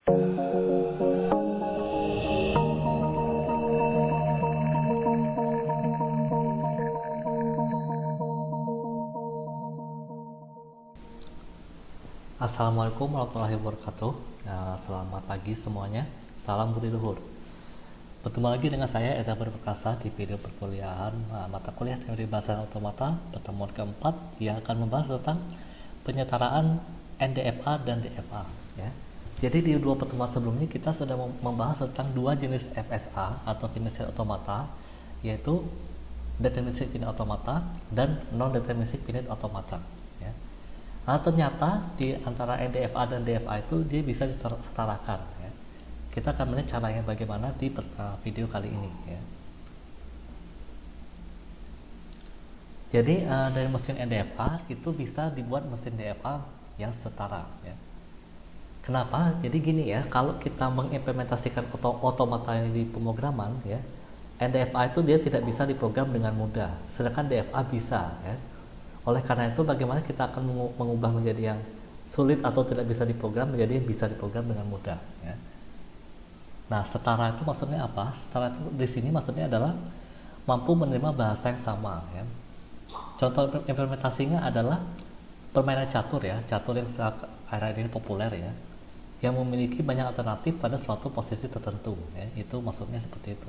Assalamualaikum warahmatullahi wabarakatuh. Selamat pagi semuanya. Salam budi luhur. Bertemu lagi dengan saya Eza Perkasa di video perkuliahan mata kuliah teori bahasa otomata pertemuan keempat yang akan membahas tentang penyetaraan NDFA dan DFA. Ya. Jadi di dua pertemuan sebelumnya kita sudah membahas tentang dua jenis FSA atau finite automata, yaitu deterministic finite automata dan non-deterministic finite automata. Nah, ternyata di antara NDFA dan DFA itu dia bisa disetarakan. Ya. Kita akan melihat caranya bagaimana di video kali ini. Ya. Jadi dari mesin NDFA itu bisa dibuat mesin DFA yang setara. Ya. Kenapa? Jadi gini ya, kalau kita mengimplementasikan otomata ini di pemrograman, ya, NDFA itu dia tidak bisa diprogram dengan mudah, sedangkan DFA bisa. Ya. Oleh karena itu, bagaimana kita akan mengubah menjadi yang sulit atau tidak bisa diprogram menjadi yang bisa diprogram dengan mudah. Ya. Nah, setara itu maksudnya apa? Setara itu di sini maksudnya adalah mampu menerima bahasa yang sama. Ya. Contoh implementasinya adalah permainan catur ya, catur yang akhir-akhir ini populer ya, yang memiliki banyak alternatif pada suatu posisi tertentu. Ya. Itu maksudnya seperti itu.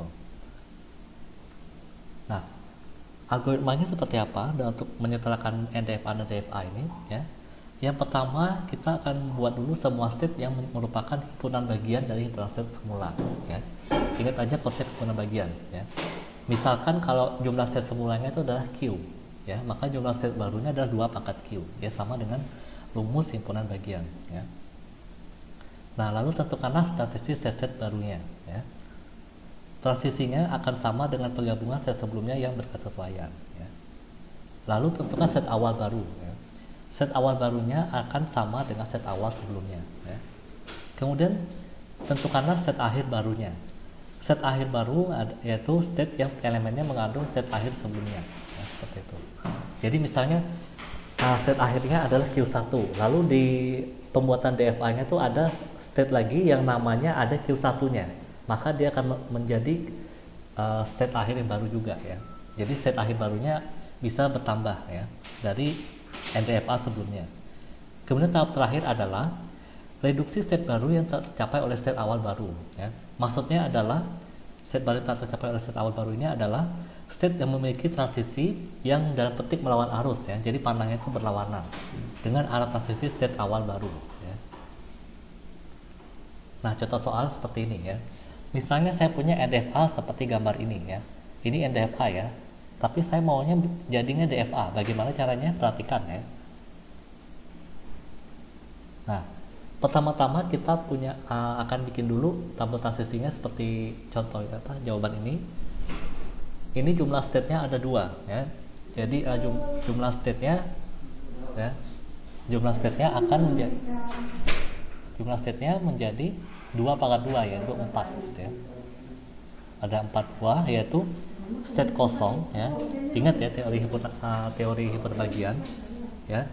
Nah, algoritmanya seperti apa dan untuk menyetarakan NDFA dan DFA ini ya. Yang pertama, kita akan buat dulu semua state yang merupakan himpunan bagian dari himpunan state semula ya. Ingat aja konsep himpunan bagian ya. Misalkan kalau jumlah state semulanya itu adalah Q ya, maka jumlah state barunya adalah 2 pangkat Q ya, sama dengan rumus himpunan bagian ya. Nah, lalu tentukanlah statistik state barunya ya. Transisinya akan sama dengan penggabungan set sebelumnya yang berkesesuaian. Ya. Lalu tentukan set awal baru. Ya. Set awal barunya akan sama dengan set awal sebelumnya. Ya. Kemudian tentukanlah set akhir barunya. Set akhir baru yaitu state yang elemennya mengandung set akhir sebelumnya. Ya, seperti itu. Jadi misalnya set akhirnya adalah Q1. Lalu di pembuatan DFA-nya itu ada state lagi yang namanya ada Q1-nya. Maka dia akan menjadi state akhir yang baru juga ya. Jadi state akhir barunya bisa bertambah ya dari NDFA sebelumnya. Kemudian tahap terakhir adalah reduksi state baru yang tercapai oleh state awal baru ya. Maksudnya adalah state baru yang tercapai oleh state awal baru ini adalah state yang memiliki transisi yang dalam petik melawan arus ya. Jadi panahnya itu berlawanan dengan arah transisi state awal baru ya. Nah, contoh soal seperti ini ya. Misalnya saya punya NDFA seperti gambar ini ya. Ini NDFA ya. Tapi saya maunya jadinya DFA. Bagaimana caranya? Perhatikan ya. Nah, pertama-tama kita punya akan bikin dulu tabel transisinya seperti contoh apa? Jawaban ini. Ini jumlah state-nya ada 2 ya. Jadi jumlah state-nya ya. Jumlah state-nya akan menjadi menjadi 2 pangkat 2 yaitu 4 gitu ya. Ada 4 buah yaitu state kosong ya. Ingat ya teori himpunan bagian ya.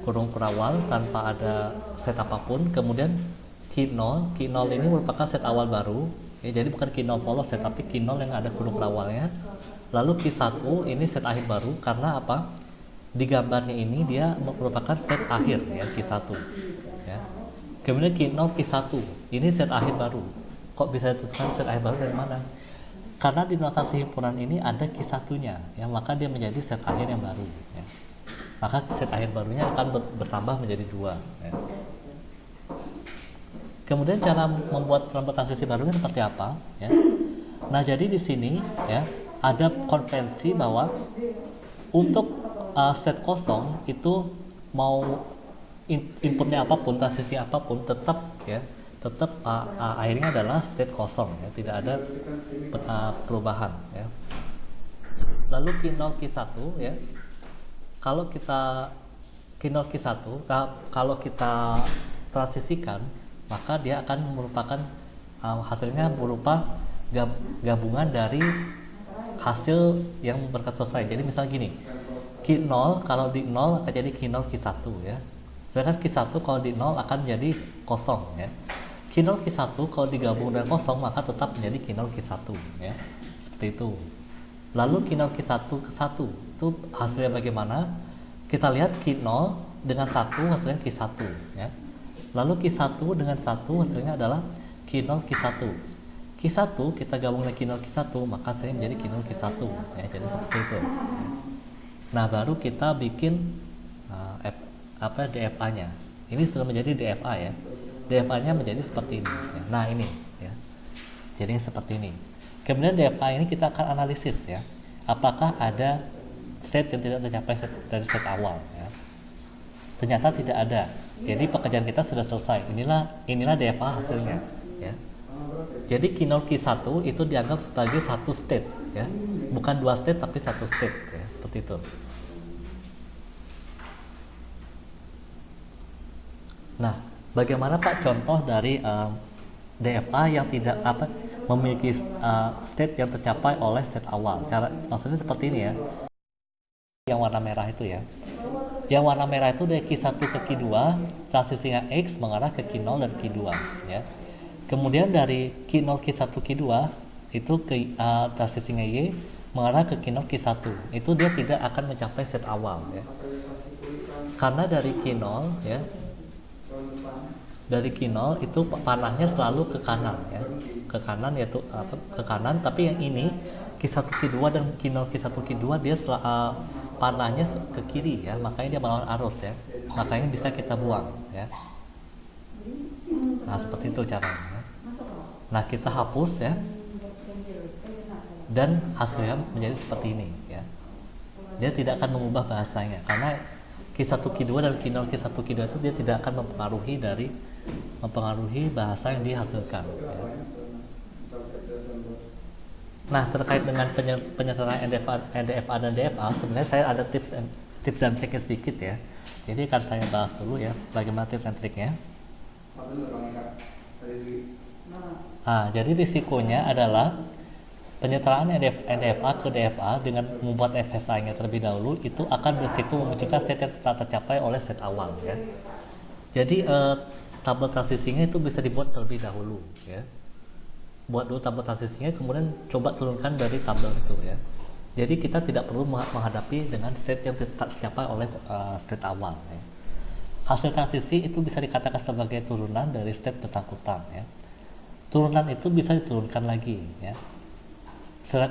Kurung terawal tanpa ada set apapun. Kemudian Q0 ini merupakan set awal baru ya, jadi bukan Q0 polos ya, tapi Q0 yang ada kurung terawalnya. Lalu Q1 ini set akhir baru karena apa? Di gambarnya ini dia merupakan state akhir ya, Q1 ya. Kemudian Q0 Q1 ini set akhir baru. Kok bisa ditentukan set akhir baru dari mana? Karena di notasi himpunan ini ada Q1-nya ya, maka dia menjadi set akhir yang baru ya. Maka set akhir barunya akan bertambah menjadi 2 ya. Kemudian cara membuat rambut transisi barunya seperti apa ya? Nah, jadi di sini ya ada konvensi bahwa untuk state kosong itu mau inputnya apapun, transisi apapun tetap akhirnya adalah state kosong ya, tidak ada perubahan ya. Lalu Q0 Q1 ya, kalau kita Q0 Q1 kalau kita transisikan, maka dia akan merupakan hasilnya berupa gabungan dari hasil yang berkesesuaian. Jadi misalnya gini, Q0 kalau di 0 akan jadi Q0 Q1 ya. Sedangkan Q1 kalau di 0 akan jadi kosong ya. Q0 Q1 kalau digabung dengan kosong maka tetap menjadi Q0 Q1 ya. Seperti itu. Lalu Q0 Q1 ke 1 itu hasilnya bagaimana? Kita lihat Q0 dengan 1 hasilnya Q1 ya. Lalu Q1 dengan 1 hasilnya adalah Q0 Q1. Q1 kita gabung dengan Q0 Q1 maka hasilnya menjadi Q0 Q1 ya. Jadi seperti itu. Ya. Nah, baru kita bikin DFA-nya. Ini sudah menjadi DFA ya. DFA-nya menjadi seperti ini. Ya. Nah, ini ya. Jadi seperti ini. Kemudian DFA ini kita akan analisis ya. Apakah ada state yang tidak tercapai dari set awal ya. Ternyata tidak ada. Jadi pekerjaan kita sudah selesai. Inilah DFA hasilnya ya. Jadi Q0 Q1 itu dianggap sebagai satu state ya. Bukan dua state tapi satu state ya, seperti itu. Nah, bagaimana Pak contoh dari DFA yang tidak memiliki state yang tercapai oleh state awal? Maksudnya seperti ini ya. Yang warna merah itu ya. Yang warna merah itu dari Q1 ke Q2, transisinya X mengarah ke Q0 dan Q2 ya. Kemudian dari Q0 Q1 Q2 itu ke transisinya Y mengarah ke Q0 Q1. Itu dia tidak akan mencapai state awal ya. Karena dari Q0 ya. Dari Q0 itu panahnya selalu ke kanan ya. Ke kanan yaitu ke kanan, tapi yang ini Q1 Q2 dan Q0 Q1 Q2 dia panahnya ke kiri ya, makanya dia melawan arus ya. Makanya bisa kita buang ya. Nah, seperti itu caranya. Nah, kita hapus ya. Dan hasilnya menjadi seperti ini ya. Dia tidak akan mengubah bahasanya karena Q1 Q2 dan Q0 Q1 Q2 itu dia tidak akan mempengaruhi bahasa yang dihasilkan ya. Nah, terkait dengan penyetaraan NDFA dan DFA, sebenarnya saya ada tips dan triknya sedikit ya. Jadi akan saya bahas dulu ya bagaimana tips dan triknya. Nah, jadi risikonya adalah penyetaraan NDFA ke DFA dengan membuat FSI-nya terlebih dahulu itu akan berisiko memunculkan state yang tak tercapai oleh state awal ya. Jadi tabel transisinya itu bisa dibuat terlebih dahulu ya. Buat dulu tabel transisinya, kemudian coba turunkan dari tabel itu ya. Jadi kita tidak perlu menghadapi dengan state yang tak tercapai oleh state awal ya. Hasil transisi itu bisa dikatakan sebagai turunan dari state bersangkutan ya. Turunan itu bisa diturunkan lagi ya.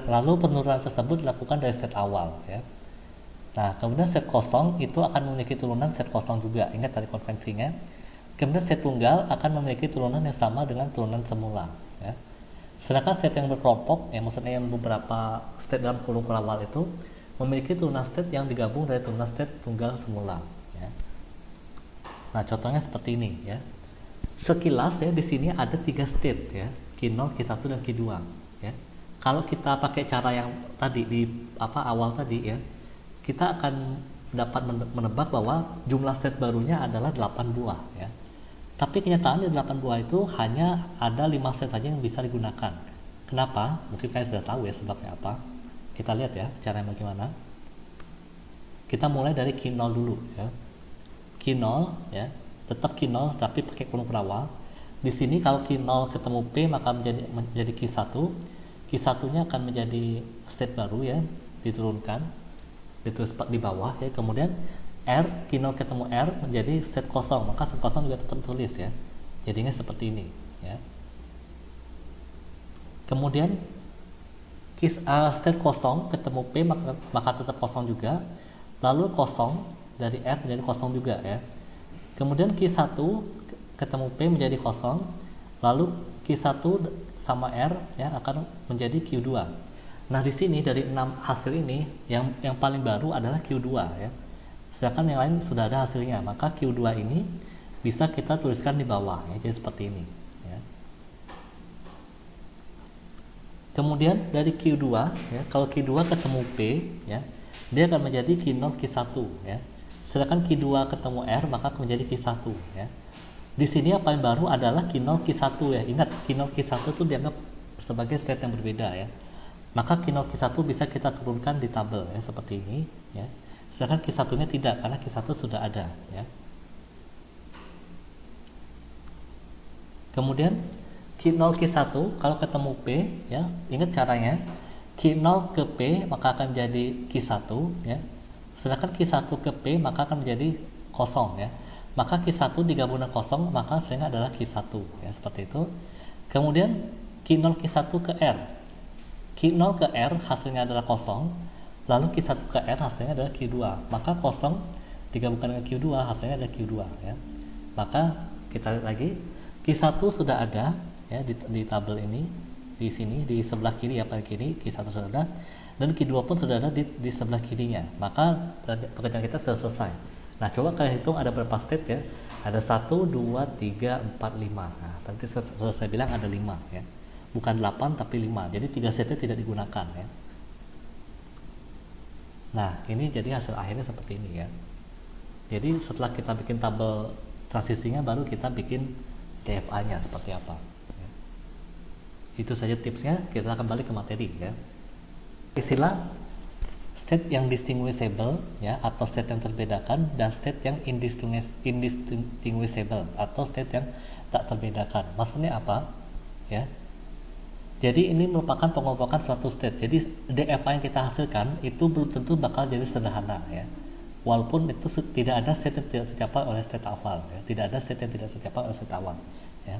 Lalu penurunan tersebut dilakukan dari state awal ya. Nah, kemudian state kosong itu akan memiliki turunan state kosong juga. Ingat dari konvensinya. Kemudian state tunggal akan memiliki turunan yang sama dengan turunan semula ya. Sedangkan state yang berkelompok, ya maksudnya yang beberapa state dalam kurung awal itu memiliki turunan state yang digabung dari turunan state tunggal semula. Ya. Nah, contohnya seperti ini ya. Sekilas ya di sini ada 3 state ya, Q0, Q1 dan Q2 ya. Kalau kita pakai cara yang tadi di awal tadi ya, kita akan dapat menebak bahwa jumlah state barunya adalah 8 buah ya. Tapi kenyataan di 8 buah itu hanya ada 5 set saja yang bisa digunakan. Kenapa? Mungkin kalian sudah tahu ya sebabnya apa. Kita lihat ya caranya bagaimana. Kita mulai dari Q0 dulu ya. Q0 ya, tetap Q0 tapi pakai kurung perawal. Di sini kalau Q0 ketemu P maka menjadi Q1. Q1-nya akan menjadi state baru ya, diturunkan. Ditulis di bawah ya. Kemudian R, Q0 ketemu R menjadi state kosong, maka state kosong juga tetap tulis ya. Jadinya seperti ini ya. Kemudian state kosong ketemu P maka tetap kosong juga. Lalu kosong dari R menjadi kosong juga ya. Kemudian Q1 ketemu P menjadi kosong. Lalu Q1 sama R ya akan menjadi Q2. Nah, di sini dari 6 hasil ini yang paling baru adalah Q2 ya. Sedangkan yang lain sudah ada hasilnya, maka Q2 ini bisa kita tuliskan di bawah ya, jadi seperti ini ya. Kemudian dari Q2 ya, kalau Q2 ketemu P ya, dia akan menjadi Q0 Q1 ya. Sedangkan Q2 ketemu R maka akan menjadi Q1 ya. Di sini yang paling baru adalah Q0 Q1 ya. Ingat Q0 Q1 itu dianggap sebagai state yang berbeda ya. Maka Q0 Q1 bisa kita turunkan di tabel ya seperti ini ya. Sedangkan Q1-nya tidak, karena Q1 sudah ada ya. Kemudian Q0 Q1 kalau ketemu P ya, ingat caranya. Q0 ke P maka akan menjadi Q1 ya. Sedangkan Q1 ke P maka akan menjadi kosong ya. Maka Q1 digabung dengan kosong maka hasilnya adalah Q1 ya, seperti itu. Kemudian Q0 Q1 ke R. Q0 ke R hasilnya adalah kosong. Lalu Q1 ke R hasilnya adalah Q2. Maka kosong digabungkan dengan Q2 hasilnya adalah Q2 ya. Maka kita lihat lagi, Q1 sudah ada ya di tabel ini, di sini di sebelah kiri ya, paling kiri Q1 sudah ada, dan Q2 pun sudah ada di sebelah kirinya. Maka pekerjaan kita sudah selesai. Nah, coba kalian hitung ada berapa state ya. Ada 1, 2, 3, 4, 5. Nah, tadi sudah saya bilang ada 5 ya. Bukan 8 tapi 5. Jadi 3 state tidak digunakan ya. Nah, ini jadi hasil akhirnya seperti ini ya. Jadi setelah kita bikin tabel transisinya, baru kita bikin DFA-nya seperti apa. Itu saja tipsnya, kita akan balik ke materi ya. Istilah state yang distinguishable ya, atau state yang terbedakan, dan state yang indistinguishable atau state yang tak terbedakan. Maksudnya apa? Ya. Jadi ini merupakan pengelompokan suatu state. Jadi DFA yang kita hasilkan itu belum tentu bakal jadi sederhana ya. Walaupun itu tidak ada state yang tidak tercapai oleh state awal ya. Tidak ada state yang tidak tercapai oleh state awal ya.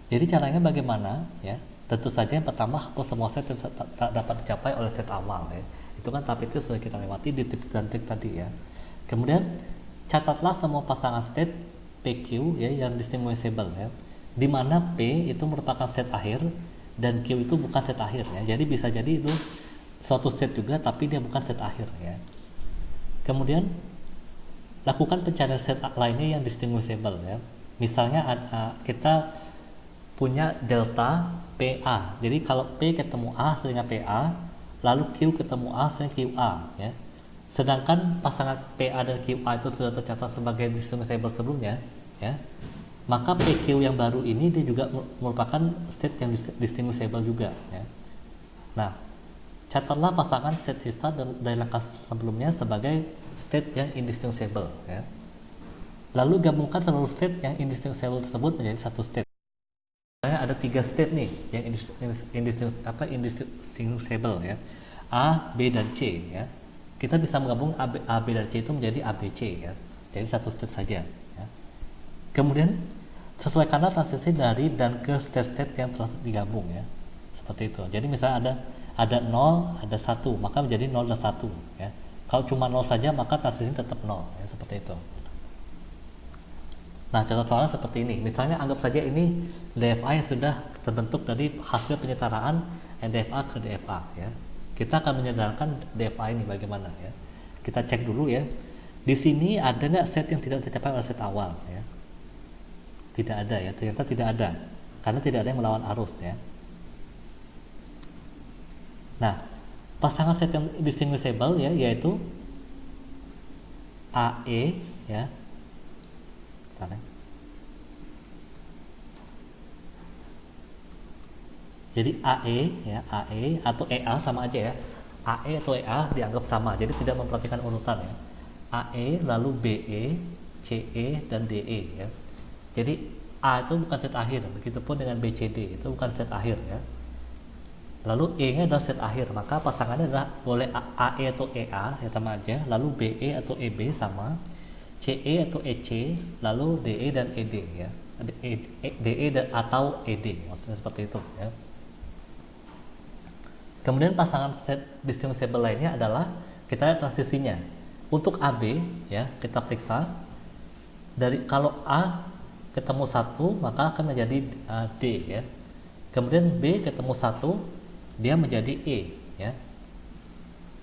Jadi caranya bagaimana ya? Tentu saja yang pertama hapus semua state yang tak dapat dicapai oleh state awal ya. Itu kan tahap itu sudah kita lewati di tips dan trik tadi ya. Kemudian catatlah semua pasangan state PQ ya yang distinguishable ya. Di mana P itu merupakan state akhir dan Q itu bukan state akhir ya. Jadi bisa jadi itu suatu state juga tapi dia bukan state akhir ya. Kemudian lakukan pencarian state lainnya yang distinguishable ya. Misalnya kita punya delta PA. Jadi kalau P ketemu A hasilnya PA, lalu Q ketemu A hasilnya QA ya. Sedangkan pasangan PA dan QA itu sudah tercatat sebagai distinguishable sebelumnya ya. Maka PQ yang baru ini dia juga merupakan state yang distinguishable juga ya. Nah, catatlah pasangan state sista dari langkah sebelumnya sebagai state yang indistinguishable ya. Lalu gabungkan seluruh state yang indistinguishable tersebut menjadi satu state. Ada 3 state nih yang indistinguishable ya, A, B, dan C ya. Kita bisa menggabung A, B, dan C itu menjadi ABC ya. Jadi satu state saja ya. Kemudian sesuaikanlah transisi dari dan ke state-state yang telah digabung ya. Seperti itu. Jadi misalnya ada 0, ada 1, maka menjadi 0 dan 1 ya. Kalau cuma 0 saja maka transisi tetap 0 ya, seperti itu. Nah, contoh soalnya seperti ini. Misalnya anggap saja ini DFA yang sudah terbentuk dari hasil penyetaraan NDFA ke DFA ya. Kita akan menyedarkan DFA ini bagaimana ya. Kita cek dulu ya. Di sini ada nggak state yang tidak tercapai oleh state awal ya? Tidak ada ya. Ternyata tidak ada. Karena tidak ada yang melawan arus ya. Nah, pasangan state yang distinguishable ya, yaitu AE ya. Jadi AE ya, AE atau EA sama aja ya. AE atau EA dianggap sama, jadi tidak memperhatikan urutan ya. AE lalu BE, CE dan DE ya. Jadi A itu bukan set akhir, begitupun dengan BCD itu bukan set akhir ya. Lalu E-nya adalah set akhir, maka pasangannya adalah boleh AE atau EA ya, sama aja. Lalu BE atau EB sama, CE atau EC, lalu DE dan ED ya. DE dan atau ED, maksudnya seperti itu ya. Kemudian pasangan state distinguishable lainnya adalah kita lihat transisinya. Untuk AB ya, kita periksa dari kalau A ketemu 1 maka akan menjadi D ya. Kemudian B ketemu 1 dia menjadi E ya.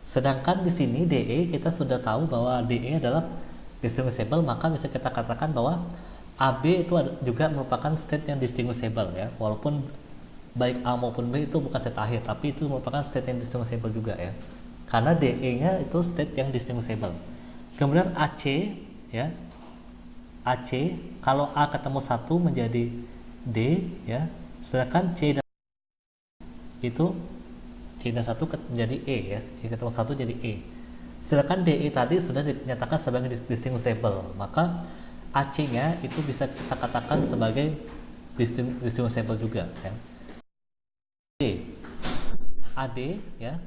Sedangkan di sini DE kita sudah tahu bahwa DE adalah distinguishable, maka bisa kita katakan bahwa AB itu juga merupakan state yang distinguishable ya. Walaupun baik A maupun B itu bukan state akhir, tapi itu merupakan state yang distinguishable juga ya. Karena DE-nya itu state yang distinguishable. Kemudian AC ya. AC kalau A ketemu 1 menjadi D ya. Sedangkan C dan itu C dan 1 menjadi E ya. C ketemu 1 jadi E. Sedangkan DE tadi sudah dinyatakan sebagai distinguishable, maka AC-nya itu bisa kita katakan sebagai distinguishable juga ya. AD ya,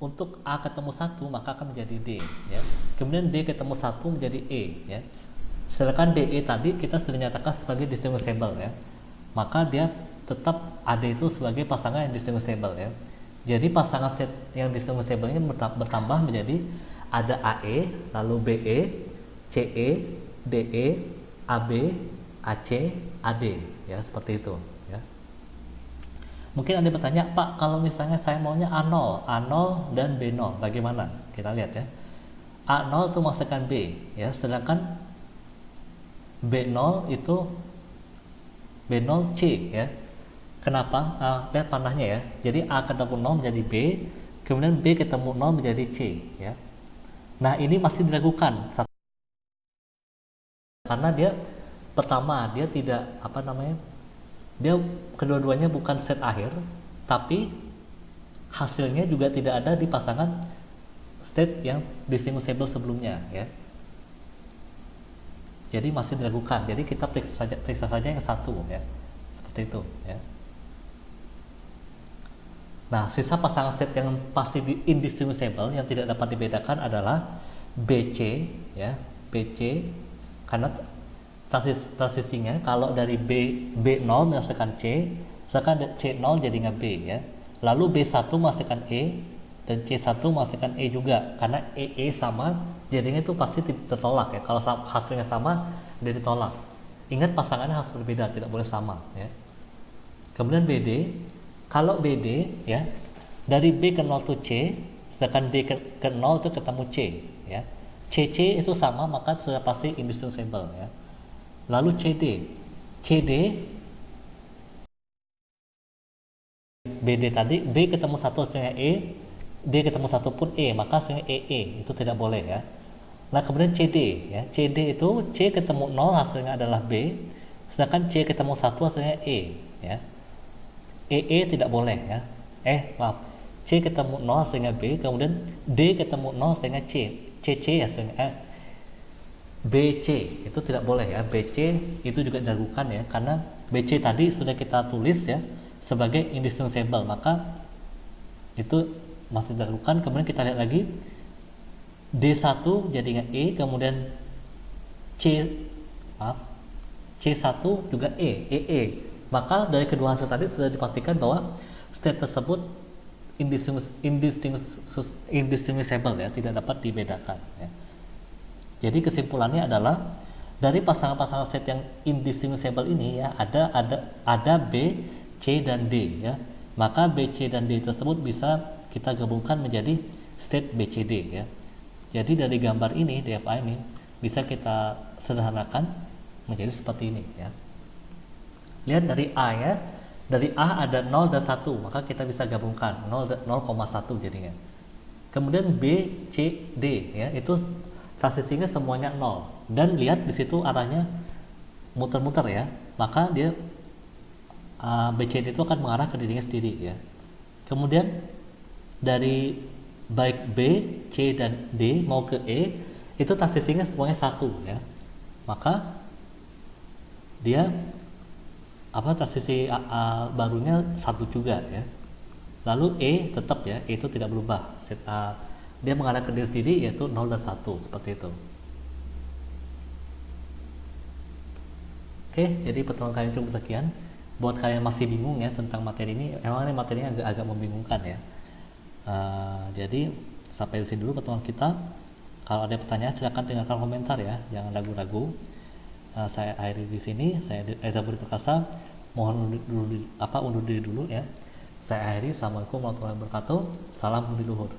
untuk A ketemu 1 maka akan menjadi D ya. Kemudian D ketemu 1 menjadi E ya. Sedangkan DE tadi kita sudah nyatakan sebagai distinguishable ya. Maka dia tetap AD itu sebagai pasangan yang distinguishable ya. Jadi pasangan set yang distinguishable ini bertambah menjadi ada AE, lalu BE, CE, DE, AB, AC, AD ya, seperti itu ya. Mungkin ada bertanya, Pak, kalau misalnya saya maunya A0, A0 dan B0 bagaimana? Kita lihat ya. A0 itu masukkan B ya, sedangkan B0 itu B0 C ya. Kenapa? Lihat panahnya ya. Jadi A ketemu 0 menjadi B, kemudian B ketemu 0 menjadi C ya. Nah, ini masih diragukan karena dia pertama dia tidak dia kedua-duanya bukan set akhir, tapi hasilnya juga tidak ada di pasangan state yang distinguishable sebelumnya ya. Jadi masih diragukan. Jadi kita periksa saja yang satu ya. Seperti itu ya. Nah, sisa pasangan state yang pasti indistinguishable yang tidak dapat dibedakan adalah BC ya, BC karena transisinya kalau dari B0 menghasilkan C, misalkan C0 jadinya B ya. Lalu B1 menghasilkan E dan C1 menghasilkan E juga, karena EE sama jadinya itu pasti tertolak ya. Kalau hasilnya sama dia ditolak. Ingat pasangannya harus berbeda, tidak boleh sama ya. Kemudian BD, kalau BD ya dari B ke 0 itu C, sedangkan D ke 0 itu ketemu C ya. CC itu sama, maka sudah pasti indistinguishable ya. Lalu CD, BD tadi B ketemu 1 hasilnya E, D ketemu 1 pun E, maka hasilnya EE, itu tidak boleh ya. Nah, kemudian CD ya, CD itu C ketemu 0 hasilnya adalah B, sedangkan C ketemu 1 hasilnya E ya. EE tidak boleh ya. C ketemu 0 hasilnya B, kemudian D ketemu 0 hasilnya C, CC hasilnya BC, itu tidak boleh ya. BC itu juga diragukan ya, karena BC tadi sudah kita tulis ya sebagai indistinguishable, maka itu masih diragukan. Kemudian kita lihat lagi D1 jadinya E, kemudian C1 juga EE. Maka dari kedua hasil tadi sudah dipastikan bahwa state tersebut indistinguishable ya, tidak dapat dibedakan ya. Jadi kesimpulannya adalah dari pasangan-pasangan state yang indistinguishable ini ya ada B, C dan D ya. Maka B, C dan D tersebut bisa kita gabungkan menjadi state BCD ya. Jadi dari gambar ini DFA ini bisa kita sederhanakan menjadi seperti ini ya. Lihat dari A ya. Dari A ada 0 dan 1, maka kita bisa gabungkan 0,1 jadinya. Kemudian B, C, D ya, itu transisinya semuanya 0. Dan lihat di situ arahnya muter-muter ya. Maka dia BCD itu akan mengarah ke dirinya sendiri ya. Kemudian dari baik B, C dan D mau ke E, itu transisinya semuanya 1 ya. Maka dia transisi barunya 1 juga ya. Lalu E tetap ya, E itu tidak berubah. Dia mengarah ke diri sendiri yaitu 0 dan 1 seperti itu. Oke, jadi pertemuan kali ini cukup sekian. Buat kalian yang masih bingung ya tentang materi ini, emang ini materinya agak membingungkan ya. Jadi sampai di sini dulu pertemuan kita. Kalau ada pertanyaan silakan tinggalkan komentar ya, jangan ragu-ragu. Saya akhiri di sini. Saya Eza Budi Perkasa, mohon undur diri dulu ya. Saya akhiri. Assalamualaikum warahmatullahi wabarakatuh. Salam budi luhur.